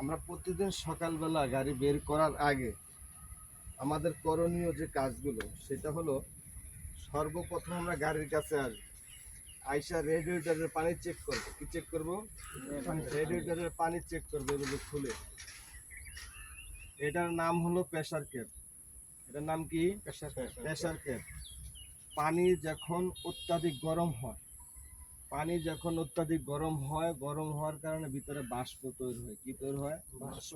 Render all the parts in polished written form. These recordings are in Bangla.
আমরা প্রতিদিন সকালবেলা গাড়ি বের করার আগে আমাদের করণীয় যে কাজগুলো সেটা হলো সর্বপ্রথম আমরা গাড়ির কাছে আসবো, আইসা রেডিয়েটরের পানি চেক করবো। কি চেক করবো? রেডিয়েটরের পানি চেক করবো এগুলো খুলে। এটার নাম হলো প্রেসার কেপ। এটার নাম কি? Pressure cap. পানি যখন অত্যাধিক গরম হয়, গরম হওয়ার কারণে ভিতরে বাষ্প তৈরি হয়। কি তৈরি হয়?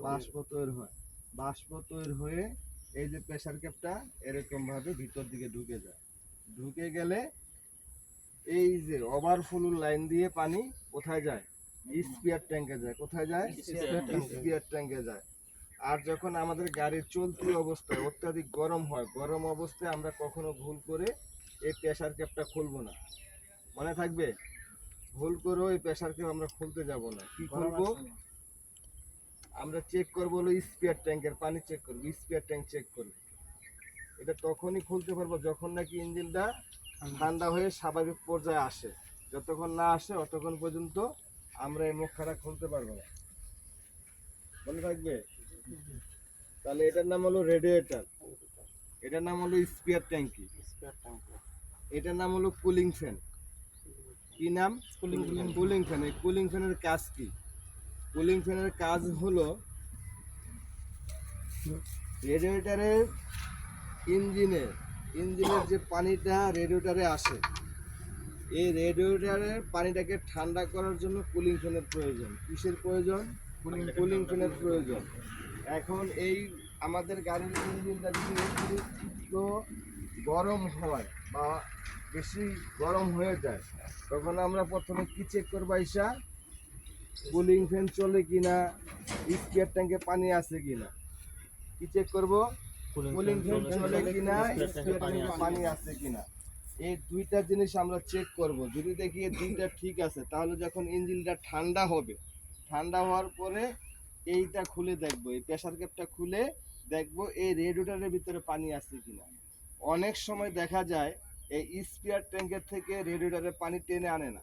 বাষ্প তৈরি হয়। বাষ্প তৈরি হয়ে এই যে প্রেসার ক্যাপটা এরকম ভাবে ভিতর দিকে ঢুকে যায়। ঢুকে গেলে এই যে ওভারফ্লো লাইন দিয়ে পানি কোথায় যায়? স্পিয়ার ট্যাঙ্কে যায়। কোথায় যায়? স্পিয়ার ট্যাঙ্কে যায়। আর যখন আমাদের গাড়ির চলতি অবস্থায় অত্যাধিক গরম হয়, গরম অবস্থায় আমরা কখনো ভুল করে এই প্রেসার ক্যাপটা খুলবো না। মনে থাকবে, ভুল করেও এই প্রেসার ক্যাপ আমরা খুলতে যাব না। কি করবো? আমরা চেক করবো হলো স্পিয়ার ট্যাঙ্কের পানি চেক করবো। স্পিয়ার ট্যাঙ্ক চেক করবো। এটা তখনই খুলতে পারবো যখন নাকি ইঞ্জিনটা ঠান্ডা হয়ে স্বাভাবিক পর্যায়ে আসে। যতক্ষণ না আসে ততক্ষণ পর্যন্ত আমরা এই মুখখানা খুলতে পারবো না। মনে থাকবে? তাহলে এটার নাম হলো রেডিয়েটর, এটার নাম হলো স্পিয়ার ট্যাঙ্কি, এটার নাম হলো কুলিং ফ্যান। কি নাম? Cooling fan. এই কুলিং ফ্যানের কাজ কি? কুলিং ফ্যানের কাজ হলো রেডিয়েটরের ইঞ্জিনের যে পানিটা রেডিয়েটরে আসে, এই রেডিয়েটরের পানিটাকে ঠান্ডা করার জন্য কুলিং ফ্যানের প্রয়োজন। কিসের প্রয়োজন? কুলিং ফ্যানের প্রয়োজন। এখন এই আমাদের গাড়ির ইঞ্জিনটা যদি অতিরিক্ত গরম হয় বা বেশি গরম হয়ে যায়, তখন আমরা প্রথমে কি চেক করবো? আইসা কুলিং ফ্যান চলে কিনা, স্পিয়ার ট্যাঙ্কে পানি আছে কিনা। কি চেক করবো? কুলিং ফ্যান চলে কিনা, স্পিয়ার ট্যাঙ্কে পানি আছে কিনা। এই দুইটা জিনিস আমরা চেক করব। যদি দেখি এই দুইটা ঠিক আছে, তাহলে যখন ইঞ্জিনটা ঠান্ডা হবে, ঠান্ডা হওয়ার পরে এইটা খুলে দেখবো, এই প্রেসার ক্যাপটা খুলে দেখবো এই রেডিয়েটরের ভিতরে পানি আছে কিনা। অনেক সময় দেখা যায় এই স্পিয়ার ট্যাঙ্কের থেকে রেডিয়েটরে পানি টেনে আনে না।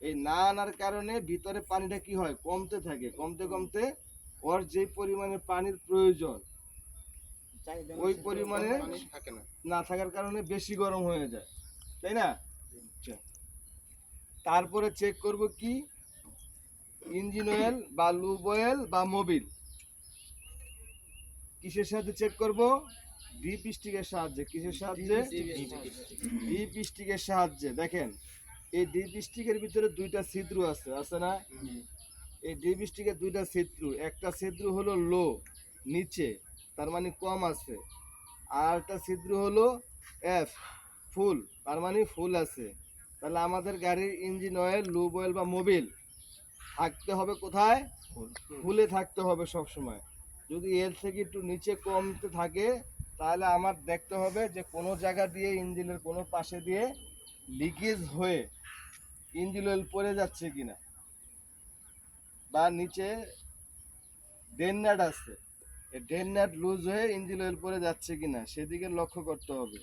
এই না আনার কারণে ভিতরে পানিটা কি হয়? কমতে থাকে। কমতে কমতে ওর যে পরিমাণে পানির প্রয়োজন ওই পরিমাণে না থাকার কারণে বেশি গরম হয়ে যায়, তাই না? তারপরে চেক করব কি? ইঞ্জিন অয়েল বা লুব অয়েল বা মোবিল। কিসের সাহায্যে চেক করব? ডিপ স্টিকের সাহায্যে। কিসের সাহায্যে? ডিপ স্টিকের সাহায্যে। দেখেন, এই ডিপ স্টিকের ভিতরে দুইটা ছিদ্র আছে, আছে না? এই ডিপ স্টিকের দুইটা ছিদ্র, একটা ছিদ্র হলো লো, নিচে, তার মানে কম আছে। আর একটা ছিদ্র হলো এফ, ফুল, তার মানে ফুল আছে। তাহলে আমাদের গাড়ির ইঞ্জিন অয়েল, লুব অয়েল বা মোবিল থাকতে হবে কোথায়? ফুলে থাকতে হবে সব সময়। যদি এর থেকে একটু নিচে কমতে থাকে, তাহলে আমার দেখতে হবে যে কোনো জায়গা দিয়ে ইঞ্জিনের কোনো পাশে দিয়ে লিকেজ হয়ে ইঞ্জিন অয়েল পড়ে যাচ্ছে কিনা, বা নিচে ড্রেন নাট আছে, এই ড্রেন নাট লুজ হয়ে ইঞ্জিন অয়েল পড়ে যাচ্ছে কিনা সেদিকে লক্ষ্য করতে হবে।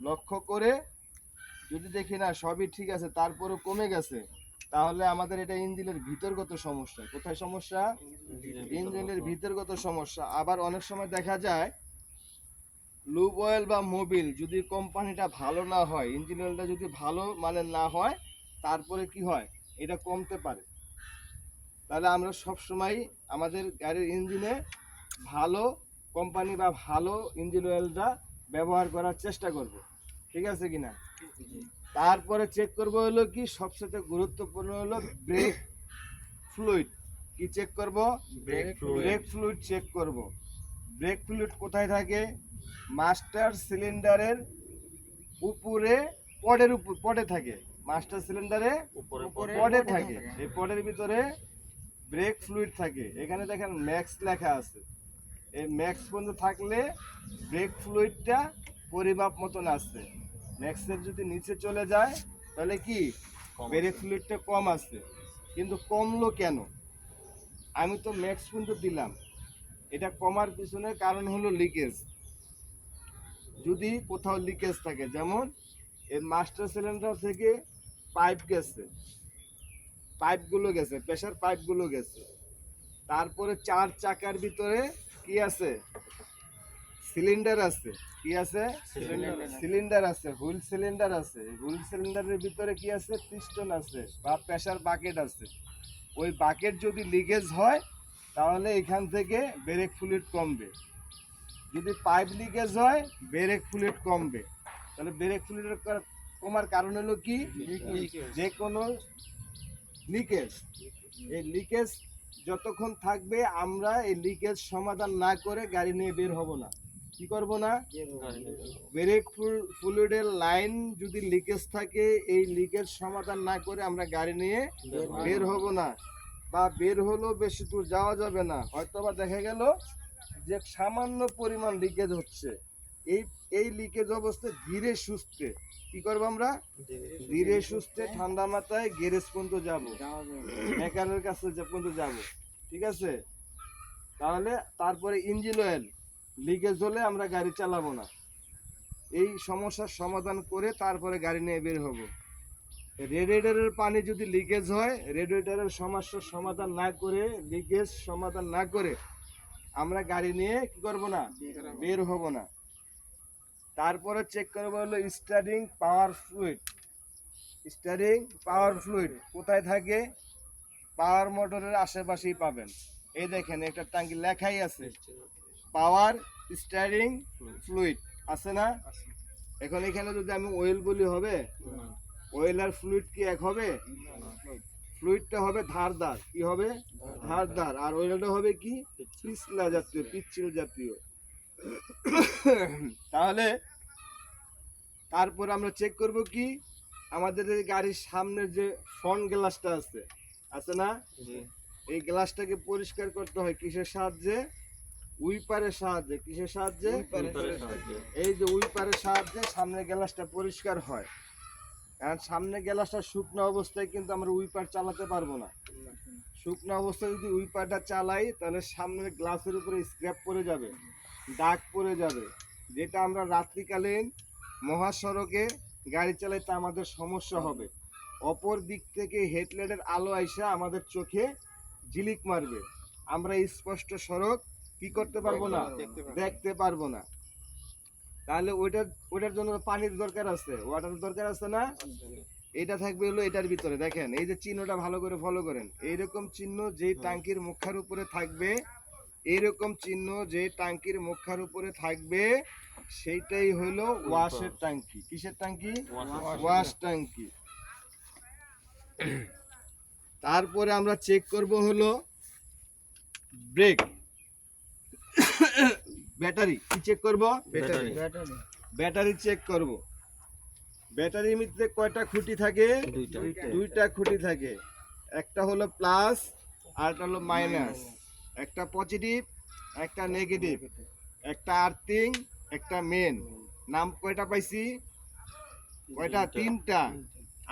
লক্ষ্য করে যদি দেখি না সবই ঠিক আছে, তারপরও কমে গেছে, তাহলে আমাদের এটা ইঞ্জিনের ভিতরগত সমস্যা। কোথায় সমস্যা? ইঞ্জিনের ভিতরগত সমস্যা। আবার অনেক সময় দেখা যায় লুব অয়েল বা মোবিল যদি কোম্পানিটা ভালো না হয়, ইঞ্জিন অয়েলটা যদি ভালো মানের না হয়, তারপরে কি হয়? এটা কমতে পারে। তাহলে আমরা সব সময় আমাদের গাড়ির ইঞ্জিনে ভালো কোম্পানি বা ভালো ইঞ্জিন অয়েলটা ব্যবহার করার চেষ্টা করব। ঠিক আছে কিনা? তারপরে চেক করব হলো কি, সবচেয়ে গুরুত্বপূর্ণ হলো ব্রেক ফ্লুইড। কি চেক করব? ব্রেক ফ্লুইড চেক করব। ব্রেক ফ্লুইড কোথায় থাকে? মাস্টার সিলিন্ডারের উপরে, পডে থাকে। মাস্টার সিলিন্ডারে পডে থাকে। এই পডের ভিতরে ব্রেক ফ্লুইড থাকে। এখানে দেখেন ম্যাক্স লেখা আছে। এই ম্যাক্স পর্যন্ত থাকলে ব্রেক ফ্লুইডটা পরিমাপ মতন আসছে। ম্যাক্সের যদি নিচে চলে যায় তাহলে কি ব্রেক ফ্লুইডটা কম আছে। কিন্তু কমলো কেন? আমি তো ম্যাক্স পর্যন্ত দিলাম, এটা কমার পিছনে কারণ হলো লিকেজ। যদি কোথাও লিকেজ থাকে, যেমন এই মাস্টার সিলিন্ডার থেকে পাইপ গেছে, পাইপগুলো গেছে, প্রেসার পাইপগুলো গেছে, তারপরে 4 চাকার ভিতরে কি আছে? সিলিন্ডার আছে। কি আছে? সিলিন্ডার আছে, হুইল সিলিন্ডার আছে। হুইল সিলিন্ডারের ভিতরে কি আছে? পিস্টন আছে বা প্রেসার বাকেট আছে। ওই বাকেট যদি লিকেজ হয় তাহলে এখান থেকে ব্রেক ফ্লুইড কমবে। যদি পাইপ লিকেজ হয় ব্রেক ফ্লুইড কমবে। তাহলে ব্রেক ফ্লুইড কমার কারণ হলো কি? যে কোনো লিকেজ। এই লিকেজ যতক্ষণ থাকবে আমরা এই লিকেজ সমাধান না করে গাড়ি নিয়ে বের হব না। কি করব না? ব্রেক ফ্লুইডের লাইন যদি লিকেজ থাকে এই লিকেজ সমাধান না করে আমরা গাড়ি নিয়ে বের হব না, বা বের হলেও বেশি দূর যাওয়া যাবে না। হয়তো বা দেখা গেল যে সামান্য পরিমাণ লিকেজ হচ্ছে, এই এই লিকেজ অবস্থায় ধীরে সুস্থে কি করবো আমরা? ধীরে সুস্থে ঠান্ডা মাথায় গ্যারেজ পর্যন্ত যাব, মেকারের কাছে পর্যন্ত যাব। ঠিক আছে? তাহলে তারপরে ইঞ্জিন অয়েল লিকেজ হলে আমরা গাড়ি চালাবো না। এই সমস্যার সমাধান করে তারপরে গাড়ি নিয়ে বের হব। রেডিয়েটরের পানি যদি লিকেজ হয়, রেডিয়েটরের সমস্যার সমাধান না করে, লিকেজ সমাধান না করে আমরা গাড়ি নিয়ে কি করব না? বের হব না। তারপরে চেক করবো হলো স্টার্টিং পাওয়ার ফ্লুইড। স্টার্টিং পাওয়ার ফ্লুইড কোথায় থাকে? পাওয়ার মোটরের আশেপাশেই পাবেন। এই দেখেন একটা ট্যাঙ্কি লেখাই আছে পাওয়ার স্টার্টিং ফ্লুইড, আছে না? এখন এখানে যদি আমি অয়েল বলি হবে? অয়েল আর ফ্লুইড কি এক হবে? ফ্লুইডটা হবে ধারদার। কি হবে? ধারদার। আর অয়েলটা হবে কি? পিছলা জাতীয়, পিচ্ছিল জাতীয়। তাহলে তারপর আমরা চেক করব কি? আমাদের এই গাড়ির সামনের যে ফ্রন্ট গ্লাসটা আছে, আছে না? এই গ্লাসটাকে পরিষ্কার করতে হয় কিসের সাহায্যে? উইপারের সাহায্যে। কিসের সাহায্যে? এই যে উইপারের সাহায্যে সামনের গ্লাসটা পরিষ্কার হয়। কারণ সামনে গ্লাসটা শুকনো অবস্থায় কিন্তু আমরা উইপার চালাতে পারবো না। শুকনো অবস্থায় যদি উইপারটা চালাই তাহলে সামনের গ্লাসের উপরে স্ক্র্যাপ পড়ে যাবে, দাগ পড়ে যাবে, যেটা আমরা রাত্রিকালীন মহাসড়কে গাড়ি চালাইতে আমাদের সমস্যা হবে। অপর দিক থেকে হেডলাইটের আলো আইসা আমাদের চোখে ঝিলিক মারবে, আমরা স্পষ্ট সড়ক কি করতে পারবো না? দেখতে পারবো না। তাহলে ওইটার জন্য পানির দরকার আছে, ওয়াটার দরকার আছে না? এটা থাকবে হলো এটার ভিতরে। দেখেন এই যে চিহ্নটা ভালো করে ফলো করেন। এইরকম চিহ্ন যে ট্যাঙ্কির মুখার উপরে থাকবে, এইরকম চিহ্ন যে ট্যাঙ্কির মুখার উপরে থাকবে সেইটাই হইলো ওয়াশের ট্যাঙ্কি। কিসের ট্যাঙ্কি? ওয়াশ ট্যাঙ্কি। তারপরে আমরা চেক করব হলো ব্রেক, ব্যাটারি। কি চেক করব? ব্যাটারি চেক করব। ব্যাটারির মধ্যে কয়টা খুঁটি থাকে? দুইটা খুঁটি থাকে। একটা হলো প্লাস আর একটা হলো মাইনাস। একটা পজিটিভ, একটা নেগেটিভ, একটা আর্থিং, একটা মেন। নাম কয়টা পাইছি? কয়টা? তিনটা।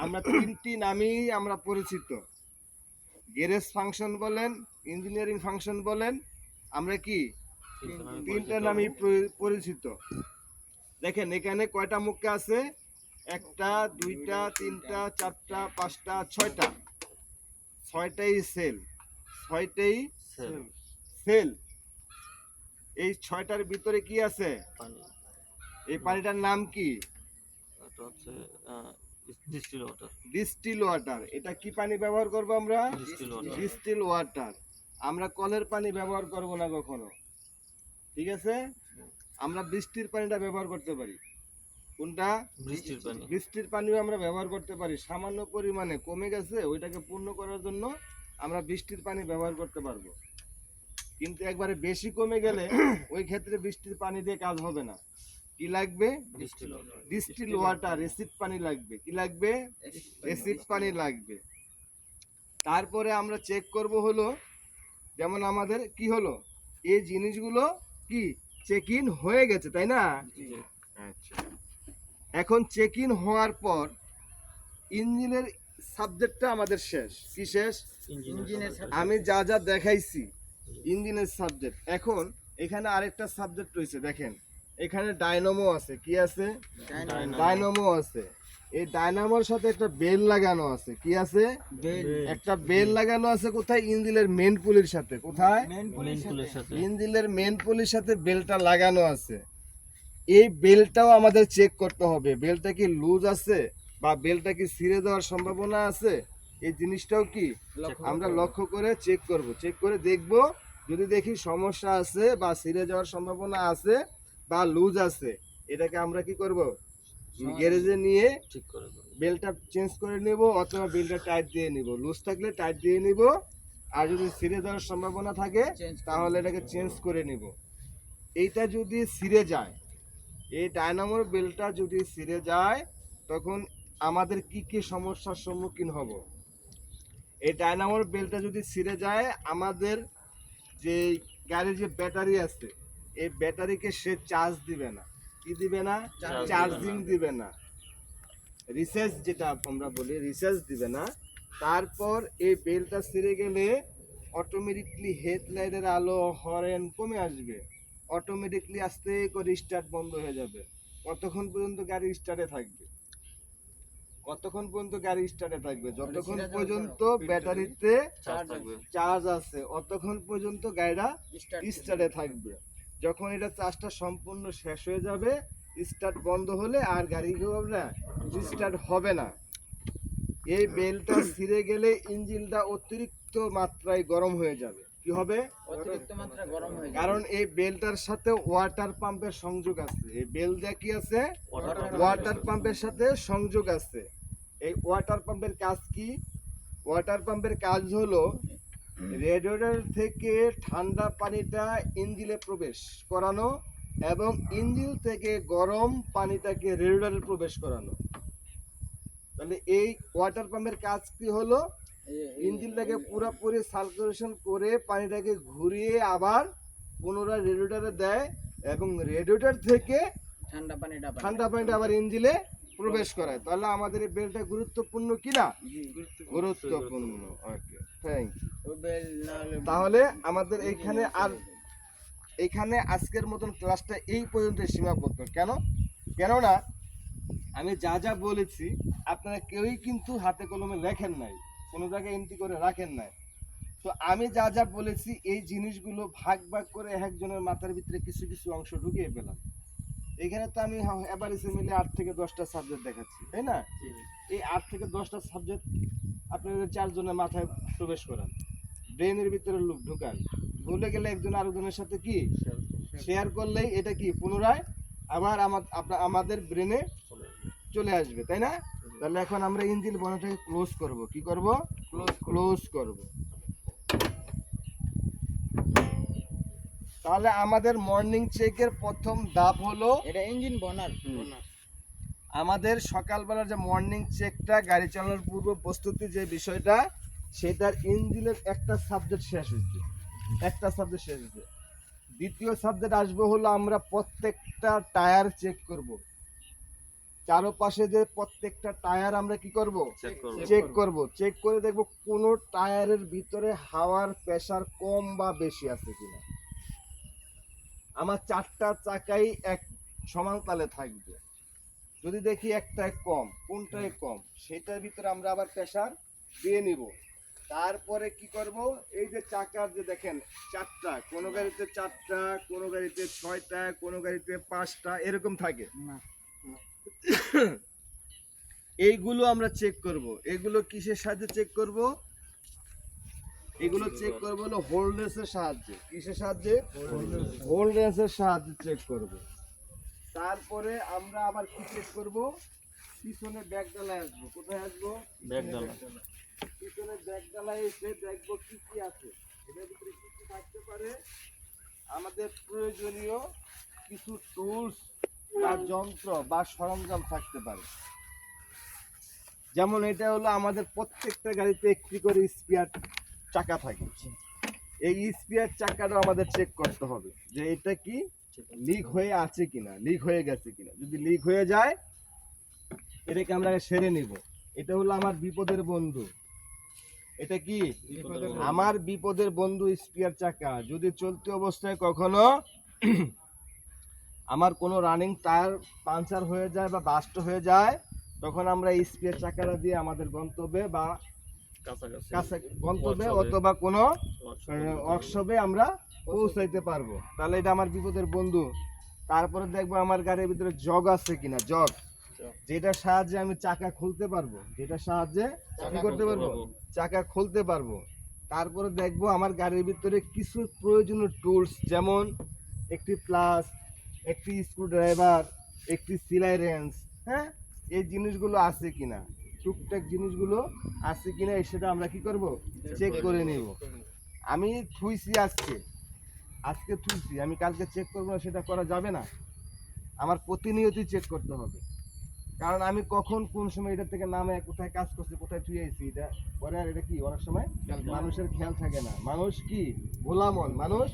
আমরা তিনটি নামেই আমরা পরিচিত। গ্যারেজ ফাংশন বলেন, ইঞ্জিনিয়ারিং ফাংশন বলেন, আমরা কি তিনটা নামই পরিচিত। দেখেন এখানে কয়টা মুখা আছে? একটা, দুইটা, তিনটা, চারটা, পাঁচটা, ছয়টা। ছয়টাই সেল, ছয়টাই সেল। এই ছয়টার ভিতরে কি আছে? এই পানিটার নাম কি? Distil water. এটা কি পানি ব্যবহার করব আমরা? Distil water. আমরা কলের পানি ব্যবহার করব না কখনো। ঠিক আছে? আমরা বৃষ্টির পানিটা ব্যবহার করতে পারি। কোনটা? বৃষ্টির পানি। বৃষ্টির পানিও আমরা ব্যবহার করতে পারি। সামান্য পরিমাণে কমে গেছে, ওইটাকে পূর্ণ করার জন্য আমরা বৃষ্টির পানি ব্যবহার করতে পারবো। কিন্তু একবারে বেশি কমে গেলে ওই ক্ষেত্রে বৃষ্টির পানি দিয়ে কাজ হবে না। কি লাগবে? ডিস্টিল ওয়াটার, অ্যাসিড পানি লাগবে। কি লাগবে? অ্যাসিড পানি লাগবে। তারপরে আমরা চেক করব হলো, যেমন আমাদের কি হলো, এই জিনিসগুলো কি চেক ইন হয়ে গেছে, তাই না? আচ্ছা, এখন চেক ইন হওয়ার পর ইঞ্জিনের সাবজেক্টটা আমাদের শেষ। কি শেষ? আমি যা যা দেখাইছি ইঞ্জিনের সাবজেক্ট। এখন এখানে আরেকটা সাবজেক্ট রয়েছে। দেখেন এখানে ডায়নামো আছে। কি আছে? ডায়নামো আছে। এই ডায়নামোর সাথে একটা বেল লাগানো আছে, কি আছে? একটা বেল লাগানো আছে কোথায়? ইঞ্জিনের মেন পুলির সাথে। কোথায়? ইঞ্জিনের মেন পুলির সাথে বেলটা লাগানো আছে। এই বেলটাও আমাদের চেক করতে হবে, বেলটা কি লুজ আছে বা বেলটা কি ছিঁড়ে যাওয়ার সম্ভাবনা আছে, এই জিনিসটাও কি আমরা লক্ষ্য করে চেক করব। চেক করে দেখব, যদি দেখি সমস্যা আছে বা ছিঁড়ে যাওয়ার সম্ভাবনা আছে বা লুজ আছে, এটাকে আমরা কি করব? গ্যারেজে নিয়ে ঠিক করে বেলটা চেঞ্জ করে নেব, অথবা বেলটা টাইট দিয়ে নিব। লুজ থাকলে টাইট দিয়ে নিব, আর যদি ছিঁড়ে যাওয়ার সম্ভাবনা থাকে তাহলে এটাকে চেঞ্জ করে নিব। এইটা যদি ছিঁড়ে যায়, এই ডায়নামোর বেলটা যদি ছিঁড়ে যায়, তখন আমাদের কি কি সমস্যার সম্মুখীন হব? এই ডায়নামোর বেলটা যদি ছিঁড়ে যায়, আমাদের যে গাড়ির যে ব্যাটারি আছে, এই ব্যাটারিকে সে চার্জ দিবে না। কি দিবে না? চার্জিং দিবে না, রিচার্জ যেটা আমরা বলি, রিচার্জ দিবে না। তারপর এই বেলটা ছিঁড়ে গেলে অটোমেটিকলি হেডলাইটের আলো, হর্ন কমে আসবে, অটোমেটিকলি আস্তে করে স্টার্ট বন্ধ হয়ে যাবে। কতক্ষণ পর্যন্ত গাড়ি স্টার্টে থাকবে? কতক্ষণ পর্যন্ত গাড়ি স্টার্টে থাকবে? যতক্ষণ পর্যন্ত ব্যাটারিতে চার্জ আছে অতক্ষণ পর্যন্ত গাড়িটা স্টার্টে থাকবে। যখন এটা চার্জটা সম্পূর্ণ শেষ হয়ে যাবে, স্টার্ট বন্ধ হলে আর গাড়ি স্টার্ট হবে না। এই বেলটা ছিঁড়ে গেলে ইঞ্জিনটা অতিরিক্ত মাত্রায় গরম হয়ে যাবে। কি হবে? অতিরিক্ত মাত্রায় গরম হয়ে যাবে। কারণ এই বেলটার সাথে ওয়াটার পাম্পের সংযোগ আছে। এই বেলটা কি আছে? ওয়াটার পাম্পের সাথে সংযোগ আছে। এই ওয়াটার পাম্পের কাজ কি? ওয়াটার পাম্পের কাজ হলো রেডিয়েটর থেকে ঠান্ডা পানিটা ইঞ্জিনে প্রবেশ করানো এবং ইঞ্জিন থেকে গরম পানিটাকে রেডিয়েটরে প্রবেশ করানো। তাহলে এই ওয়াটার পাম্পের কাজ কি হলো? ইঞ্জিনটাকে পুরোপুরি সার্কুলেশন করে পানিটাকে ঘুরিয়ে আবার পুনরায় রেডিয়েটরে দেয় এবং রেডিয়েটর থেকে ঠান্ডা পানিটা আবার ইঞ্জিনে প্রবেশ করায়। তাহলে আমাদের এই বেলটা গুরুত্বপূর্ণ কি না? গুরুত্বপূর্ণ। ওকে, থ্যাংক ইউ। তাহলে আমাদের এইখানে আজকের মতন ক্লাসটা এই পর্যন্ত সীমাবদ্ধ। কেননা আমি যা যা বলেছি আপনারা কেউই কিন্তু হাতে কলমে লেখেন নাই, কোনো জায়গায় এন্ট্রি করে রাখেন নাই। তো আমি যা যা বলেছি এই জিনিসগুলো ভাগ ভাগ করে একজনের মাথার ভিতরে কিছু কিছু অংশ ঢুকিয়ে পেলাম। এখানে তো আমি এভারেজে মিলে 8 থেকে 10টা সাবজেক্ট দেখাচ্ছি, তাই না? এই 8 থেকে 10টা সাবজেক্ট আপনাদের 4 জনের মাথায় প্রবেশ করান, ব্রেনের ভিতরে লোক ঢুকান। ভুলে গেলে একজন আরেকজনের সাথে কি শেয়ার করলেই এটা কি পুনরায় আবার আমাদের ব্রেনে চলে আসবে, তাই না? তাহলে এখন আমরা ইঞ্জিন বনেটটাকে ক্লোজ করব। কি করব? ক্লোজ করব। তাহলে আমাদের মর্নিং চেকের প্রথম ধাপ হলো এটা ইঞ্জিন বনার। আমাদের সকালবেলার যে মর্নিং চেকটা, গাড়ি চালানোর পূর্ব প্রস্তুতি যে বিষয়টা, সেটার ইঞ্জিনের একটা সাবজেক্ট শেষ হয়েছে, দ্বিতীয় সাবজেক্ট আসবে হলো আমরা প্রত্যেকটা টায়ার চেক করব। চারপাশে যে প্রত্যেকটা টায়ার আমরা কি করব? চেক করে দেখব কোন টায়ারের ভিতরে হাওয়ার প্রেসার কম বা বেশি আছে কিনা। আমার 4টা চাকাই এক সমান তালে থাকবে। যদি দেখি একটায় কম, কোনটায় কম, সেটার ভিতরে আমরা আবার প্রেসার দিয়ে নিব। তারপরে কি করব? এই যে চাকার যে দেখেন 4টা, কোন গাড়িতে 4টা, কোন গাড়িতে 6টা, কোন গাড়িতে 5টা, এরকম থাকে। এইগুলো আমরা চেক করব। এগুলো কিসের সাহায্যে চেক করব? এগুলো চেক করব হলো হোল্ডেন্সের সাহায্যে। কিসের সাহায্যে? হোল্ডেন্সের সাহায্যে চেক করব। তারপরে আমরা আবার কি চেক করব? পিছনে ব্যাকডালায় আসবো। কোথায় আসবো? পিছনে ব্যাকডালায় এসে দেখবো কি কি আছে, এটার ভিতরে কি কি থাকতে পারে। আমাদের প্রয়োজনীয় কিছু টুলস বা যন্ত্র বা সরঞ্জাম থাকতে পারে। যেমন এটা হলো আমাদের প্রত্যেকটা গাড়িতে একটি করে স্পেয়ার চাকা থাকে। এই স্পেয়ার চাকাটা আমাদের চেক করতে হবে যে এটা কি লিক হয়ে আছে কিনা, লিক হয়ে গেছে কিনা। যদি লিক হয়ে যায় এটাকে আমরা সেরে নিব। এটা হলো আমার বিপদের বন্ধু। এটা কি আমার বিপদের বন্ধু স্পেয়ার চাকা। যদি চলতি অবস্থায় কখনো আমার কোনো রানিং টায়ার পাঞ্চার হয়ে যায় বা বাস্ট হয়ে যায়, তখন আমরা এই স্পেয়ার চাকাটা দিয়ে আমাদের গন্তব্যে বা কাছাকাছি কাছে গন্তব্যে workshop-এ। অথবা কোনো workshop-এ ওয়ার্কশপে আমরা পৌঁছাইতে পারবো। তাহলে এটা আমার বিপদের বন্ধু। তারপরে দেখবো আমার গাড়ির ভিতরে জগ আছে কিনা, জগ যেটার সাহায্যে আমি চাকা খুলতে পারবো, যেটার সাহায্যে কি করতে পারবো, চাকা খুলতে পারবো। তারপরে দেখবো আমার গাড়ির ভিতরে কিছু প্রয়োজনীয় টুলস, যেমন একটি প্লাস, একটি স্ক্রুড্রাইভার, একটি সিলাই রেঞ্চ, হ্যাঁ, এই জিনিসগুলো আছে কিনা, টুকটাক জিনিসগুলো আছে কিনা সেটা আমরা কি করব, চেক করে নিব। আমি থুইছি আজকে থুইছি, আমি কালকে চেক করবো না, সেটা করা যাবে না। আমার প্রতিনিয়তই চেক করতে হবে, কারণ আমি কখন কোন সময় এটা থেকে নামে কোথায় কাজ করছি, কোথায় থুই আইছি, এটা পরে আর এটা কি অনেক সময় মানুষের খেয়াল থাকে না। মানুষ কি ভোলামন, মানুষ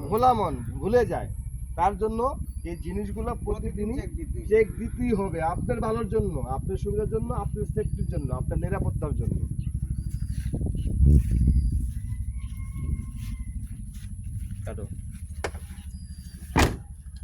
ভোলামন, ভুলে যায়। তার জন্য এই জিনিসগুলো প্রতিদিনই চেক দিতেই হবে, আপনার ভালোর জন্য, আপনার সুবিধার জন্য, আপনার সেফটির জন্য, আপনার নিরাপত্তার জন্য। কাটো